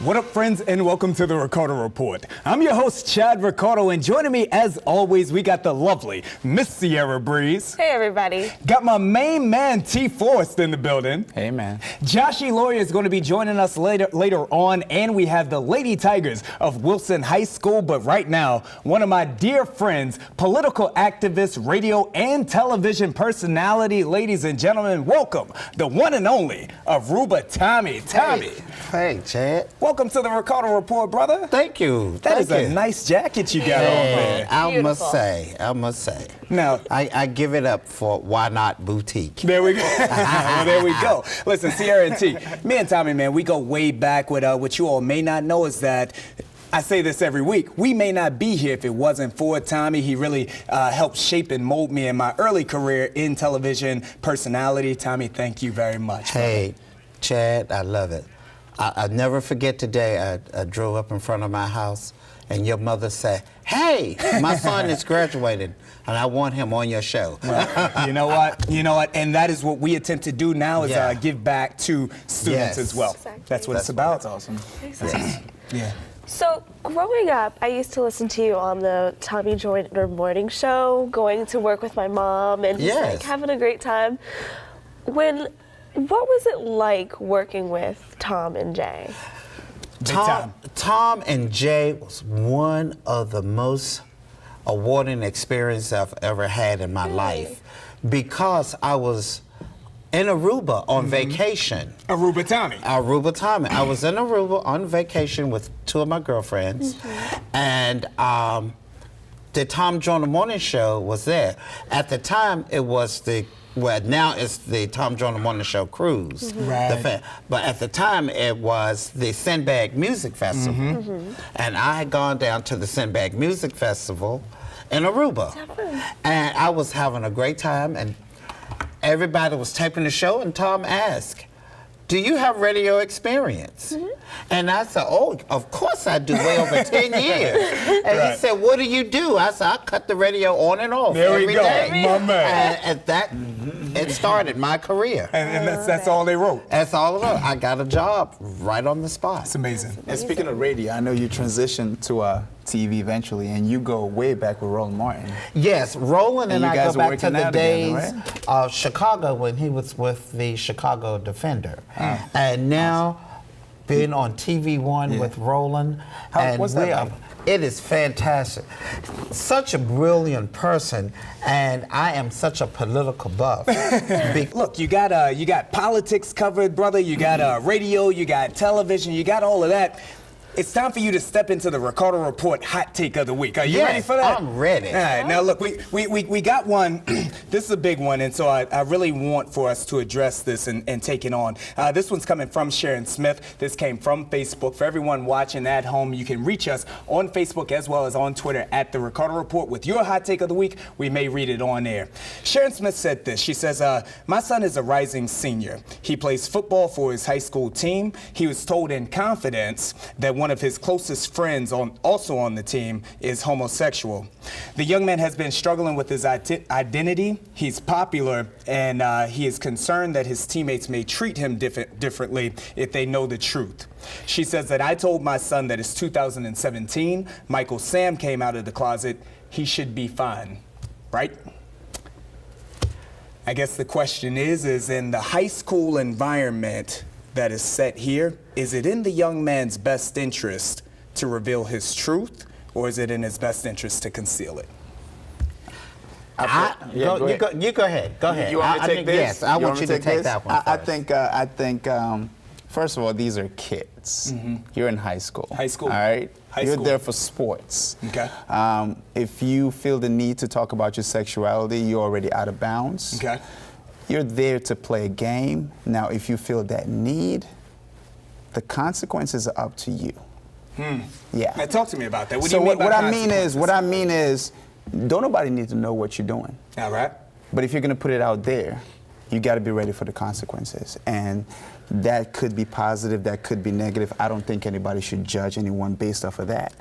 What up, friends, and welcome to the RICARDO Report. I'm your host, Chad Ricardo, and joining me, as always, we got the lovely Miss Sierra Breeze. Hey, everybody. Got my main man, T. Forrest, in the building. Hey, man. Joshy Lawyer is going to be joining us later on, and we have the Lady Tigers of Wilson High School. But right now, one of my dear friends, political activist, radio and television personality, ladies and gentlemen, welcome the one and only Aruba Tommy. Tommy. Hey, Chad. Welcome to the RICARDO Report, brother. Thank you. That is a nice jacket you got on there. I must say. Now, I give it up for Why Not Boutique. there we go. Well, there we go. Listen, Sierra and T, me and Tommy, man, we go way back. What you all may not know is that I say this every week. We may not be here if it wasn't for Tommy. He really helped shape and mold me in my early career in television personality. Tommy, thank you very much. Hey, Chad, I love it. I'll never forget today, I drove up in front of my house and your mother said, hey, my son is graduating and I want him on your show. Well, you know what? And that is what we attempt to do now is give back to students as well. Exactly. That's what it's about. That's awesome. Exactly. Yeah. So, growing up, I used to listen to you on the Tom Joyner Morning Show, going to work with my mom and just like having a great time. What was it like working with Tom and Jay? Tom and Jay was one of the most awarding experiences I've ever had in my life because I was in Aruba on vacation. Aruba Tommy. Aruba Tommy. I was in Aruba on vacation with two of my girlfriends, and the Tom Joyner Morning Show was there. At the time, it was now it's the Tom Joyner Morning Show cruise. Right. But at the time, it was the Sandbag Music Festival. And I had gone down to the Sandbag Music Festival in Aruba. And I was having a great time, and everybody was taping the show, and Tom asked, do you have radio experience? And I said, oh, of course I do, way over 10 years. And he said, what do you do? I said, I cut the radio on and off every day. My man. And that, it started my career. And that's all they wrote. That's all it was. I got a job right on the spot. It's amazing. And speaking of radio, I know you transitioned to TV eventually, and you go way back with Roland Martin. Yes, Roland and you I guys go were back to working the out days together, right? of Chicago when he was with the Chicago Defender. And now being on TV One with Roland. What's that like? It is fantastic. Such a brilliant person, and I am such a political buff. Look, you got politics covered, brother. You got radio, you got television, you got all of that. It's time for you to step into the RICARDO Report Hot Take of the Week. Are you ready for that? I'm ready. All right, now look, we got one. This is a big one, and so I really want for us to address this and take it on. This one's coming from Sharon Smith. This came from Facebook. For everyone watching at home, you can reach us on Facebook as well as on Twitter at the RICARDO Report with your Hot Take of the Week. We may read it on air. Sharon Smith said this. She says, my son is a rising senior. He plays football for his high school team. He was told in confidence that one of his closest friends also on the team is homosexual. The young man has been struggling with his identity. He's popular, and he is concerned that his teammates may treat him differently if they know the truth. She says that I told my son that it's 2017. Michael Sam came out of the closet. He should be fine, right? I guess the question is in the high school environment that is set here, is it in the young man's best interest to reveal his truth, or is it in his best interest to conceal it? You go ahead. Go ahead. You want me to take this? Yes, I want you to take that one first. I think. First of all, these are kids. You're in high school. High school. All right. You're school. there for sports. Okay. If you feel the need to talk about your sexuality, you're already out of bounds. Okay. You're there to play a game. Now, if you feel that need, the consequences are up to you. Yeah. Now talk to me about that. What do So you mean by what I mean is, don't nobody need to know what you're doing. All right. But if you're going to put it out there, you got to be ready for the consequences. And that could be positive, that could be negative. I don't think anybody should judge anyone based off of that.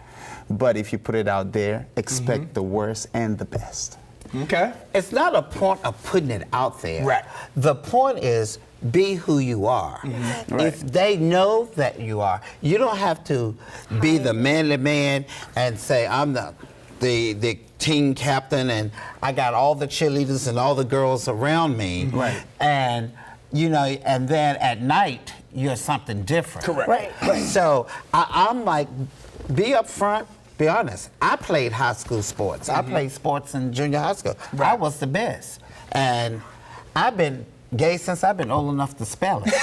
But if you put it out there, expect the worst and the best. Okay. It's not a point of putting it out there. Right. The point is be who you are. Right. If they know that you are, you don't have to be the manly man and say, I'm the team captain and I got all the cheerleaders and all the girls around me. Right. And, you know, and then at night, you're something different. Correct. Right. So I'm like, be upfront, be honest. I played high school sports. I played sports in junior high school. I was the best. And I've been gay since I've been old enough to spell it.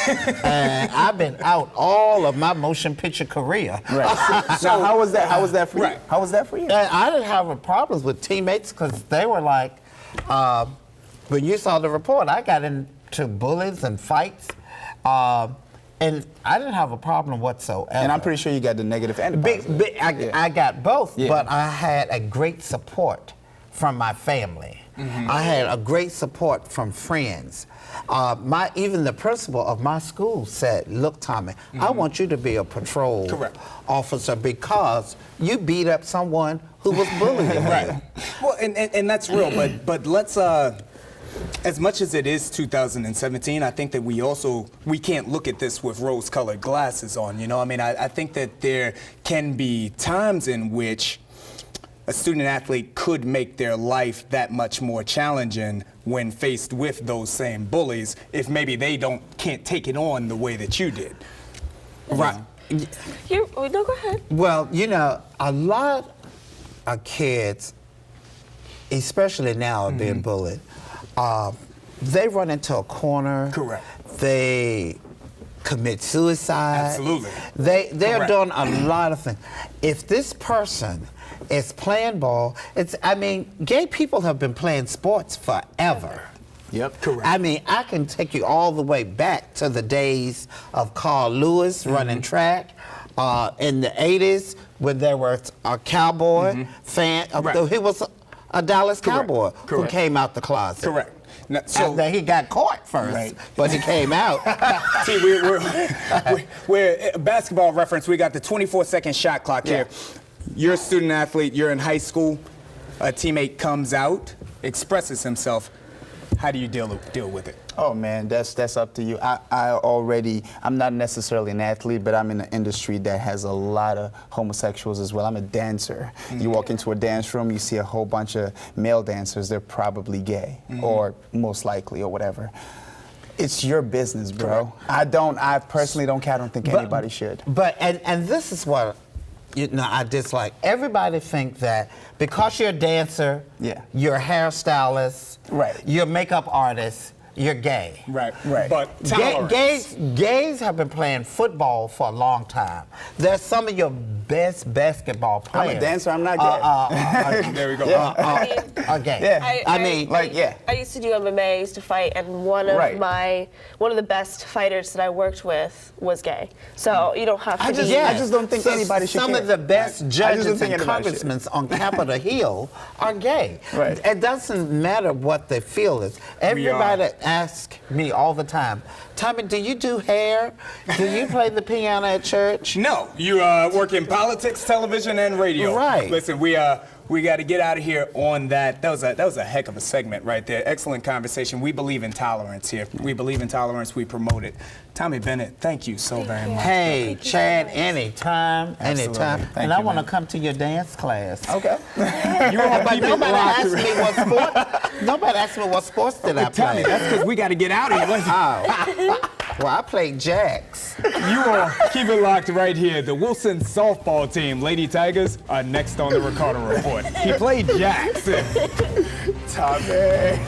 And I've been out all of my motion picture career. Right. So how was that? How was that for you? Right. How was that for you? And I didn't have a problems with teammates because they were like, when you saw the report, I got into bullies and fights. And I didn't have a problem whatsoever. And I'm pretty sure you got the negative and the positive. I got both, Yeah. but I had a great support from my family. I had a great support from friends. Even the principal of my school said, look, Tommy, I want you to be a patrol officer because you beat up someone who was bullying you. Right. Well, and that's real, but let's as much as it is 2017, I think that we can't look at this with rose-colored glasses on. You know, I mean, I think that there can be times in which a student athlete could make their life that much more challenging when faced with those same bullies, if maybe they can't take it on the way that you did. Right. No, go ahead. Well, you know, a lot of kids, especially now, are being bullied. They run into a corner. Correct. They commit suicide. Absolutely. They're Correct. doing a lot of things. If this person is playing ball, gay people have been playing sports forever. Yep. Correct. I mean, I can take you all the way back to the days of Carl Lewis running track. In the 80s, when there was a cowboy fan, he was a Dallas Cowboy who came out the closet. Correct. Now, so After he got caught first, but he came out. See, we're basketball reference. We got the 24-second shot clock here. You're a student athlete. You're in high school. A teammate comes out, expresses himself. How do you deal with it? Oh man, that's up to you. I'm not necessarily an athlete, but I'm in an industry that has a lot of homosexuals as well. I'm a dancer. You walk into a dance room, you see a whole bunch of male dancers. They're probably gay, or most likely, or whatever. It's your business, bro. I personally don't care. I don't think anybody should. But and this is what I dislike. Everybody think that because you're a dancer, you're a hairstylist, you're a makeup artist, you're gay. Right. But tolerance. gays have been playing football for a long time. They're some of your best basketball players. I'm a dancer. I'm not gay. There we go. Are gay. Yeah. I used to do MMA. I used to fight, and one of the best fighters that I worked with was gay. So you don't have to. I just don't think anybody should Some care. of the best judges and anybody congressmen on Capitol Hill are gay. Right. It doesn't matter what they feel is. Everybody asks me all the time, Tommy, do you do hair? Do you play the piano at church? No, you work in politics, television, and radio. Right. Listen, we got to get out of here on that. That was a heck of a segment right there. Excellent conversation. We believe in tolerance here. We believe in tolerance. We promote it. Tommy Bennett, thank you so very much. Hey, Chad, anytime. Thank And you, I want to man. come to your dance class. Okay. But nobody asked me what sport. Nobody asked me what sports did I Tommy, play. that's because we got to get out of here. Well, I played jacks. You all keep it locked right here. The Wilson softball team, Lady Tigers, are next on the RICARDO Report. He played jacks. Tommy.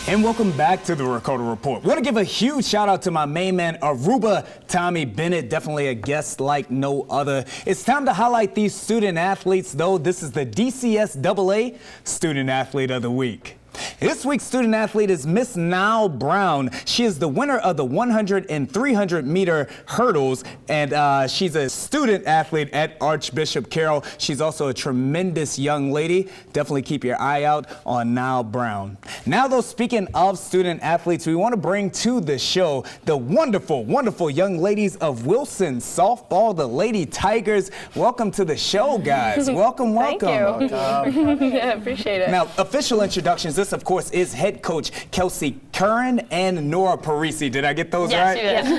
And welcome back to the RICARDO Report. Want to give a huge shout out to my main man, Aruba Tommy Bennett, definitely a guest like no other. It's time to highlight these student athletes, though. This is the DCSAA Student Athlete of the Week. This week's student athlete is Miss Nile Brown. She is the winner of the 100 and 300 meter hurdles, and she's a student athlete at Archbishop Carroll. She's also a tremendous young lady. Definitely keep your eye out on Nile Brown. Now, though, speaking of student athletes, we want to bring to the show the wonderful, wonderful young ladies of Wilson Softball, the Lady Tigers. Welcome to the show, guys. Welcome, welcome. Thank you. Yeah, appreciate it. Now, official introductions. This, of course, is head coach Kelsey Curran and Nora Parisi. Did I get those right? Yes, you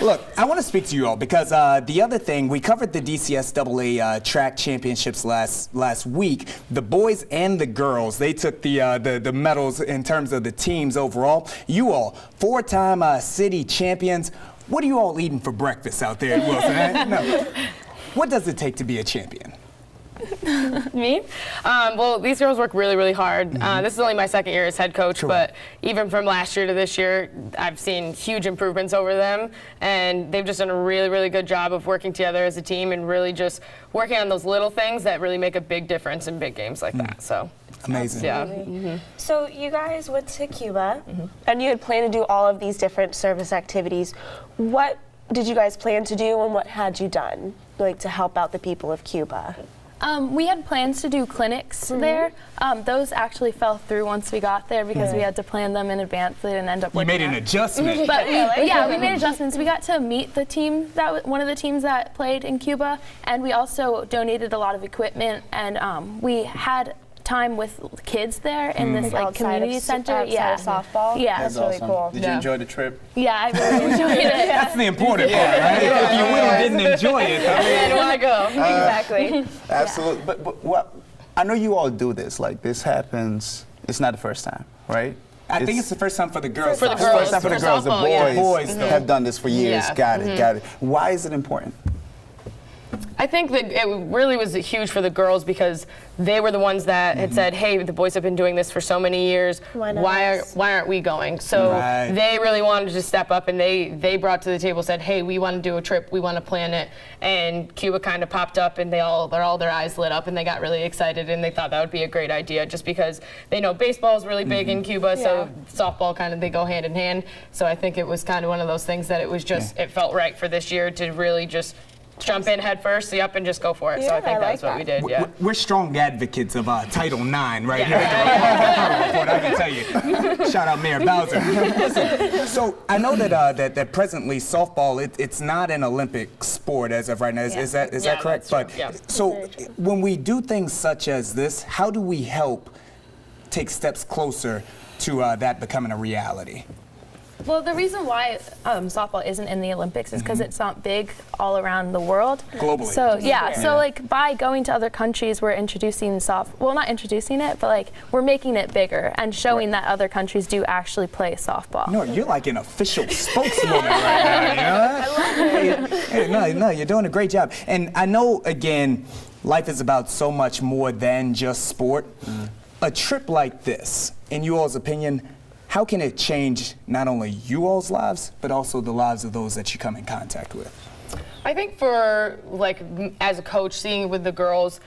did. Look, I want to speak to you all because the other thing, we covered the DCSAA track championships last week. The boys and the girls, they took the medals in terms of the teams overall. You all, four-time city champions. What are you all eating for breakfast out there at Wilson? No. What does it take to be a champion? Me? Well, these girls work really, really hard. This is only my second year as head coach, but even from last year to this year, I've seen huge improvements over them, and they've just done a really, really good job of working together as a team and really just working on those little things that really make a big difference in big games like that. So amazing. Yeah. So you guys went to Cuba, and you had planned to do all of these different service activities. What did you guys plan to do, and what had you done, like, to help out the people of Cuba? We had plans to do clinics there. Those actually fell through once we got there because we had to plan them in advance. They didn't end up working. You made an adjustment. But we made adjustments. We got to meet the team one of the teams that played in Cuba, and we also donated a lot of equipment, and we had time with kids there in this like community center. Outside of softball. Yeah, that's really cool. Did you enjoy the trip? Yeah, I really enjoyed it. That's the important part, right? If you went and didn't enjoy it, I don't want to go. Exactly. Absolutely. But what, I know you all do this. Like, this happens, it's not the first time, right? I think it's the first time for the girls. For the It's the first girls. time for the For girls. The softball, yeah. boys Boys, though. have done this for years. Yeah. Got it. Why is it important? I think that it really was huge for the girls because they were the ones that had said, hey, the boys have been doing this for so many years. Why aren't we going? So they really wanted to step up, and they brought to the table, said, hey, we want to do a trip. We want to plan it. And Cuba kind of popped up, and their eyes lit up, and they got really excited, and they thought that would be a great idea just because they know baseball is really big in Cuba, so softball kind of, they go hand in hand. So I think it was kind of one of those things that it was just, it felt right for this year to really just jump in head first, and just go for it. So I think that's what we did. Yeah. We're strong advocates of Title IX right here at the Report, I can tell you. Shout out Mayor Bowser. Listen, so I know that presently softball, it's not an Olympic sport as of right now. Is that correct? That's true. But so when we do things such as this, how do we help take steps closer to that becoming a reality? Well, the reason why softball isn't in the Olympics is because it's not big all around the world. Globally. So so like by going to other countries, we're introducing not introducing it, but like we're making it bigger and showing that other countries do actually play softball. No, you're like an official spokeswoman right now, you know? I love it. No, you're doing a great job. And I know, again, life is about so much more than just sport. A trip like this, in you all's opinion, how can it change not only you all's lives, but also the lives of those that you come in contact with? I think for, like, as a coach, seeing it with the girls,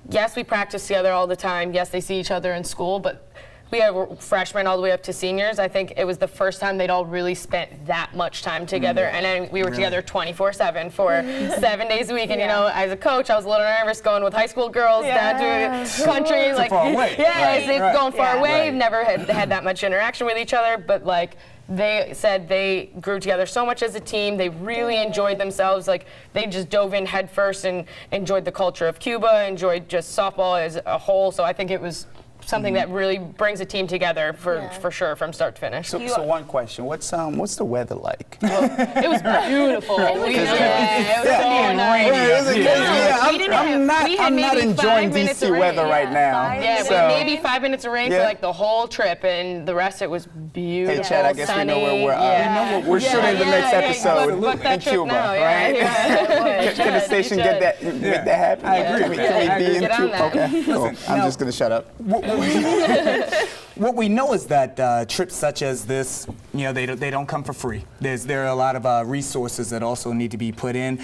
yes, we practice together all the time. Yes, they see each other in school, but we have freshmen all the way up to seniors. I think it was the first time they'd all really spent that much time together, and then we were together 24/7 for 7 days a week. And you know, as a coach, I was a little nervous going with high school girls down to country, like far away. Going far away. Never had that much interaction with each other, but like. They said they grew together so much as a team. They really enjoyed themselves. Like, they just dove in head first and enjoyed the culture of Cuba, enjoyed just softball as a whole. So I think it was something that really brings a team together for sure from start to finish. So one question: what's the weather like? It was beautiful. It was so nice. I'm not enjoying DC weather right now. Yeah, so. maybe 5 minutes of rain for like the whole trip, and the rest it was beautiful. Hey, Chad, I guess we know where we're shooting the next episode in Cuba, right? Can the station make that happen? I agree. Can we be in Get on Cuba? that. Okay, cool. I'm just gonna shut up. What we know is that trips such as this, you know, they don't come for free. There are a lot of resources that also need to be put in.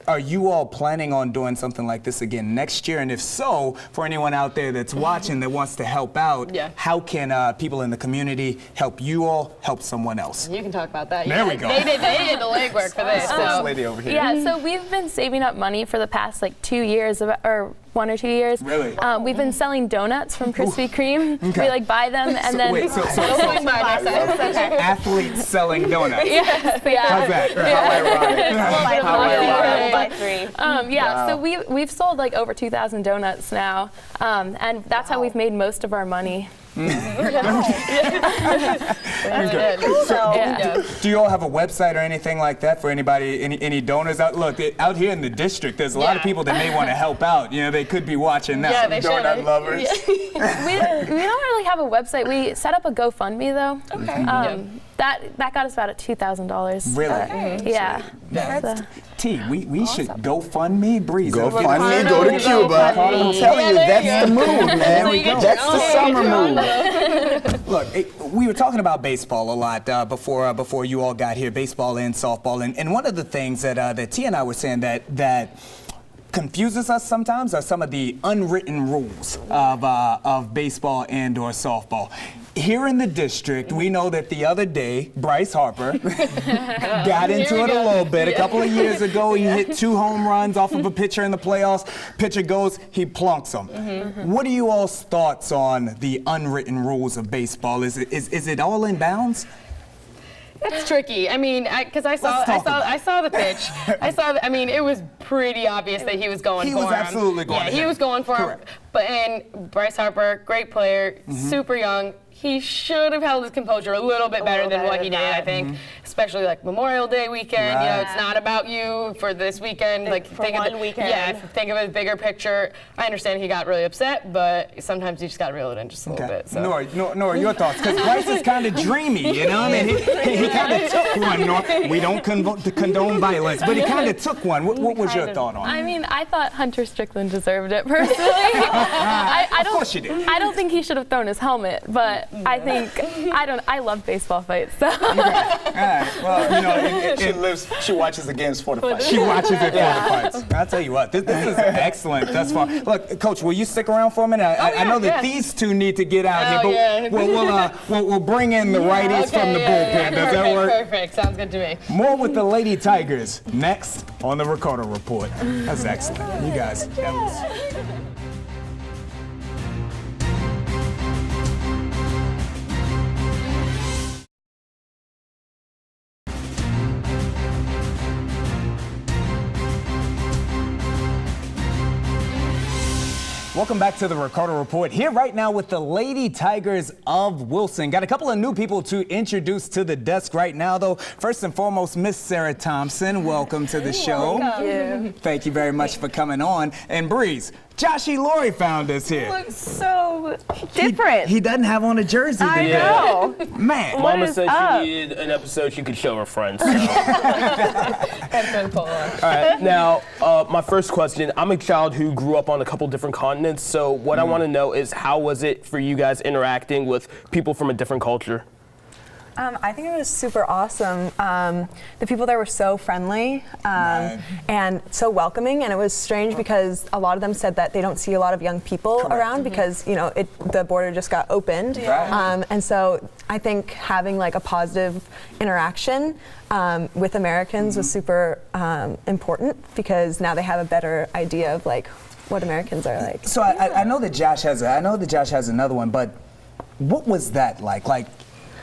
Are you all planning on doing something like this again next year? And if so, for anyone out there that's watching that wants to help out, how can people in the community help you all help someone else? You can talk about that. There we go. They did the legwork for this. This lady over here. Yeah, so we've been saving up money for the past like 2 years, or 1 or 2 years. Really? We've been selling donuts from Krispy Kreme. Okay. We like buy them and then. Wait, so athletes selling donuts. Yes, yeah. How's that? How ironic. By 3. So we've sold like over 2,000 donuts now, and that's how we've made most of our money. Do you all have a website or anything like that for anybody, any donors out? Look, out here in the district, there's a lot of people that may want to help out. You know, they could be watching now. they Donut should. lovers. We don't really have a website. We set up a GoFundMe though. Okay. That got us about $2,000. Really? Yeah. T, we should GoFundMe, Breeze. GoFundMe, go to Cuba. I'm telling you, that's the move, man. That's the summer move. Look, we were talking about baseball a lot before you all got here, baseball and softball, and one of the things that T and I were saying that confuses us sometimes are some of the unwritten rules of baseball and or softball. Here in the district, we know that the other day, Bryce Harper got into it a little bit. A couple of years ago, he hit 2 home runs off of a pitcher in the playoffs. Pitcher goes, he plunks him. What are you all's thoughts on the unwritten rules of baseball? Is it all in bounds? It's tricky. I mean, because I saw the pitch. I mean, it was pretty obvious that he was going for him. He was absolutely going for him. Yeah, he was going for him. Correct. And Bryce Harper, great player, super young. He should have held his composure a little bit better than what he did, I think. Especially like Memorial Day weekend. Right. You know, it's not about you for this weekend. Like for one weekend. Yeah, think of it as bigger picture. I understand he got really upset, but sometimes you just got to reel it in just a little bit. So. Nora, your thoughts? Because Bryce is kind of dreamy, you know? I mean, he kind of took one. Nora. We don't condone violence, but he kind of took one. What was your thought on it? I mean, I thought Hunter Strickland deserved it personally. Of course you did. I don't think he should have thrown his helmet, but I love baseball fights. So. All right. Well, you know, She watches the games for the fight. she watches it for the fights. I'll tell you what, this is excellent thus far. Look, Coach, will you stick around for a minute? I know that these two need to get out here, but we'll bring in the righties from the bullpen. Does that work? Perfect. Sounds good to me. More with the Lady Tigers next on the RICARDO Report. That's excellent. You guys, that was... Welcome back to the RICARDO Report. Here right now with the Lady Tigers of Wilson. Got a couple of new people to introduce to the desk right now, though. First and foremost, Miss Sarah Thompson, welcome to the show. Thank you. Thank you very much for coming on. And Breeze, Joshy Laurie found us here. Looks so different. He doesn't have on a jersey today. I know. Man. What Mama is said up? she needed an episode she could show her friends. So. That's really cool. All right, now, my first question, I'm a child who grew up on a couple different continents, so what I want to know is how was it for you guys interacting with people from a different culture? I think it was super awesome. The people there were so friendly and so welcoming, and it was strange because a lot of them said that they don't see a lot of young people around because the border just got opened, and so I think having like a positive interaction with Americans was super important because now they have a better idea of like what Americans are like. So I know that Josh has another one, but what was that like? Like,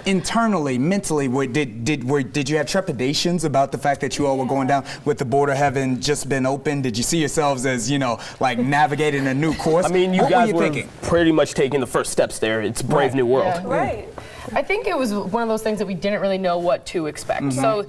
internally, mentally, did you have trepidations about the fact that you all were going down with the border having just been opened? Did you see yourselves as, like navigating a new course? I mean, you what guys were you were thinking? pretty much taking the first steps there. It's a brave new world. Yeah. Right. I think it was one of those things that we didn't really know what to expect. So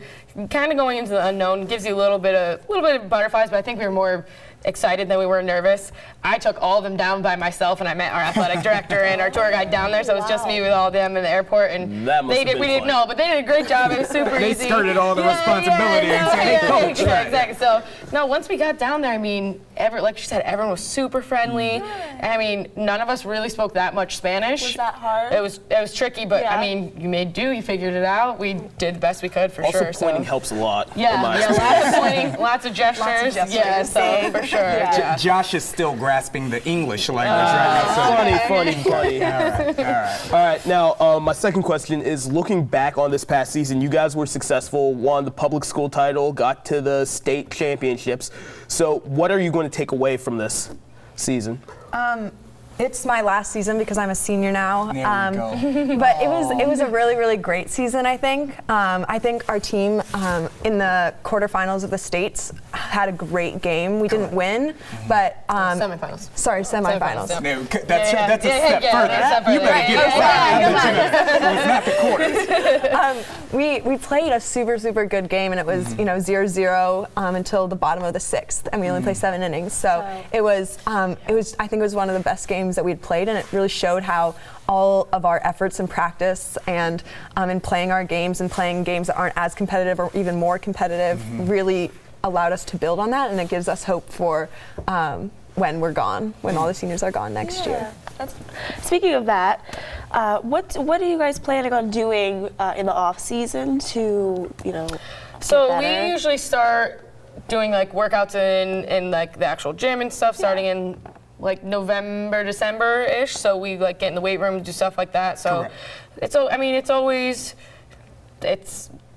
kind of going into the unknown gives you a little bit of butterflies, but I think we were more excited than we were nervous. I took all of them down by myself, and I met our athletic director and our tour guide down there, so it was just me with all of them in the airport. And That must have been we didn't fun. know, but they did a great job. It was super They easy. skirted all the responsibility and said, "Hey, coach." Exactly. So no, once we got down there, I mean, like she said, everyone was super friendly. I mean, none of us really spoke that much Spanish. Was that hard? It was tricky, but Yeah. I mean, you made do. You figured it out. We did the best we could for Also, sure. pointing so. helps a lot. in Yeah, my yeah, experience. lots of pointing, lots of gestures. Yeah, so for sure. Yeah. Josh is still grasping the English language right now. So Funny. All right. Now, my second question is: looking back on this past season, you guys were successful, won the public school title, got to the state championships. So, what are you going to take away from this season? It's my last season because I'm a senior now. There we go. But it was a really, really great season, I think. I think our team in the quarterfinals of the states had a great game. We didn't win, but Semifinals. sorry, semifinals. Semifinals, No, that's a step yeah, further. that's a step You better further. get it right. It was not the quarters. We played a super, super good game, and it was 0-0 until the bottom of the sixth, and we only played 7 innings. So it was I think it was one of the best games that we'd played, and it really showed how all of our efforts in practice and in playing our games and playing games that aren't as competitive or even more competitive really allowed us to build on that, and it gives us hope for when we're gone, when all the seniors are gone next year. Speaking of that, what are you guys planning on doing in the off season to So get we better? usually start doing like workouts in like the actual gym and stuff, starting in like November, December-ish. So we like get in the weight room and do stuff like that. So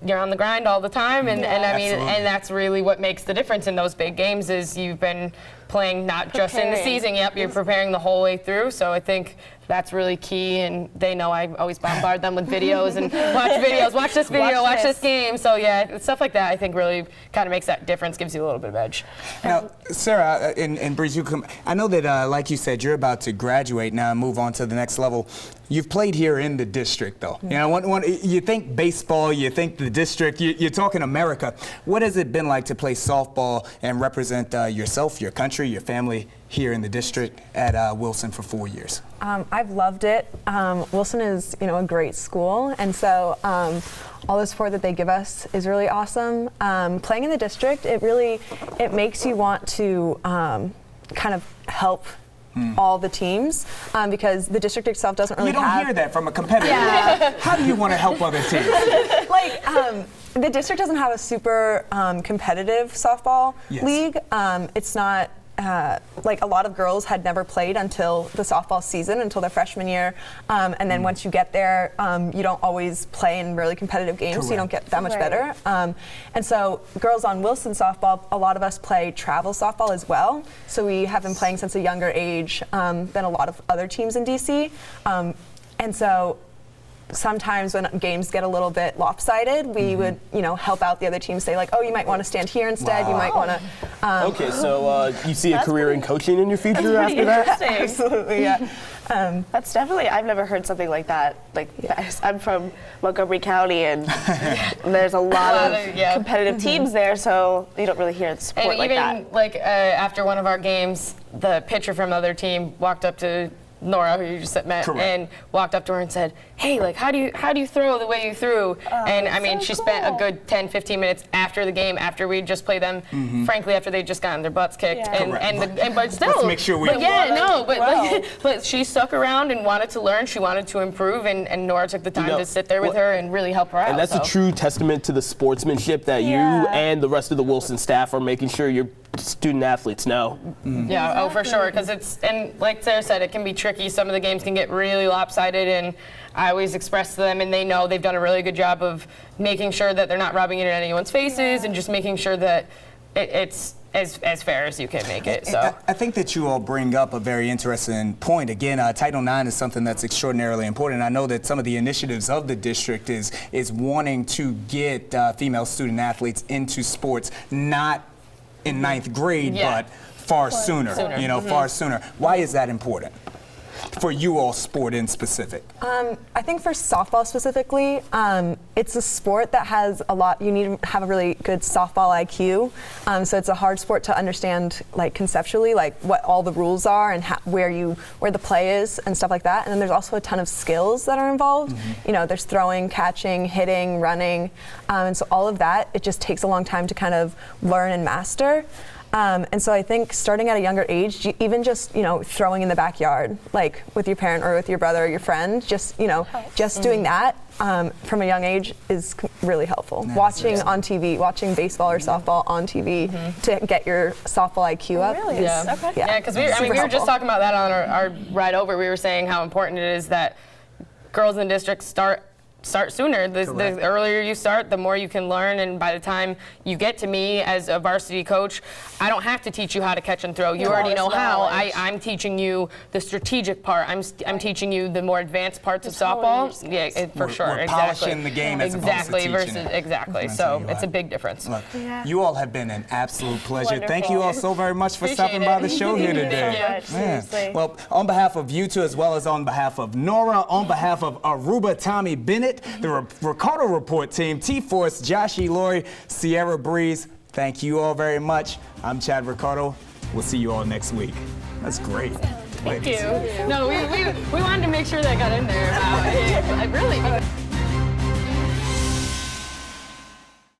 you're on the grind all the time, and I mean, Absolutely. and that's really what makes the difference in those big games is you've been playing not just in the Preparing. season. Yep, you're preparing the whole way through. So I think that's really key, and they know I always bombard them with videos and watch videos, watch this video, watch this game. So yeah, stuff like that I think really kind of makes that difference, gives you a little bit of edge. Now, Sarah and Breeze, I know that, like you said, you're about to graduate now and move on to the next level. You've played here in the district, though. You know, you think baseball, you think the district, you're talking America. What has it been like to play softball and represent yourself, your country, your family here in the district at Wilson for 4 years? I've loved it. Wilson is, a great school, and so all the support that they give us is really awesome. Playing in the district, it makes you want to kind of help all the teams because the district itself doesn't really You don't have. hear that from a competitor. How do you want to help other teams? The district doesn't have a super competitive softball Yes. league. It's not. Like a lot of girls had never played until the softball season, until their freshman year, and then once you get there, you don't always play in really competitive games, so you don't get that much better. And so girls on Wilson softball, a lot of us play travel softball as well, so we have been playing since a younger age than a lot of other teams in DC, and so sometimes when games get a little bit lopsided, we would, help out the other team, say like, oh, you might want to stand here instead. You might want to. Okay, so you see a career in coaching in your future after that? Absolutely, yeah. That's definitely, I've never heard something like that. I'm from Montgomery County, and there's a lot of competitive teams there, so you don't really hear the support And like that. even after one of our games, the pitcher from the other team walked up to Nora, who you just met, and walked up to her and said, hey, like, how do you throw the way you threw? And I mean, she spent a good 10, 15 minutes after the game, after we just played them, frankly, after they'd just gotten their butts kicked. But still, Let's make sure we. but she stuck around and wanted to learn. She wanted to improve, and Nora took the time to sit there with her and really help her out. And that's a true testament to the sportsmanship that you and the rest of the Wilson staff are making sure your student athletes know. Yeah, oh, for sure, because and like Sarah said, it can be tricky. Some of the games can get really lopsided, and I always express to them, and they know they've done a really good job of making sure that they're not rubbing it in anyone's faces, and just making sure that it's as fair as you can make it. So I think that you all bring up a very interesting point. Again, Title IX is something that's extraordinarily important. I know that some of the initiatives of the district is wanting to get female student athletes into sports, not in ninth grade, but far sooner. Far sooner. Why is that important? for you all sport in specific? I think for softball specifically, it's a sport that has a lot. You need to have a really good softball IQ. So it's a hard sport to understand, like conceptually, like what all the rules are and where the play is and stuff like that. And then there's also a ton of skills that are involved. You know, there's throwing, catching, hitting, running, and so all of that, it just takes a long time to kind of learn and master. And so I think starting at a younger age, even just, throwing in the backyard, like with your parent or with your brother or your friend, just doing that from a young age is really helpful. Watching on TV, watching baseball or softball on TV to get your softball IQ up. Really? Yeah. Okay. Yeah, because we were just talking about that on our ride over. We were saying how important it is that girls in the district start sooner. The earlier you start, the more you can learn, and by the time you get to me as a varsity coach, I don't have to teach you how to catch and throw. You already know how. I'm teaching you the strategic part. I'm teaching you the more advanced parts of softball. Yeah, for sure. We're Exactly. polishing the game as opposed to teaching it. Exactly. That's So what you it's a are. big difference. Look, you all have been an absolute pleasure. Thank Wonderful. you all so very much for Appreciate stopping by it. the show here today. Thank you so much, Man. seriously. Well, on behalf of you two, as well as on behalf of Nora, on behalf of Aruba Tommy Bennett, the RICARDO Report team, T-Force, Josh E. Lori, Sierra Breeze, thank you all very much. I'm Chad Ricardo. We'll see you all next week. That's great. Thank you. No, we wanted to make sure that got in there. Really.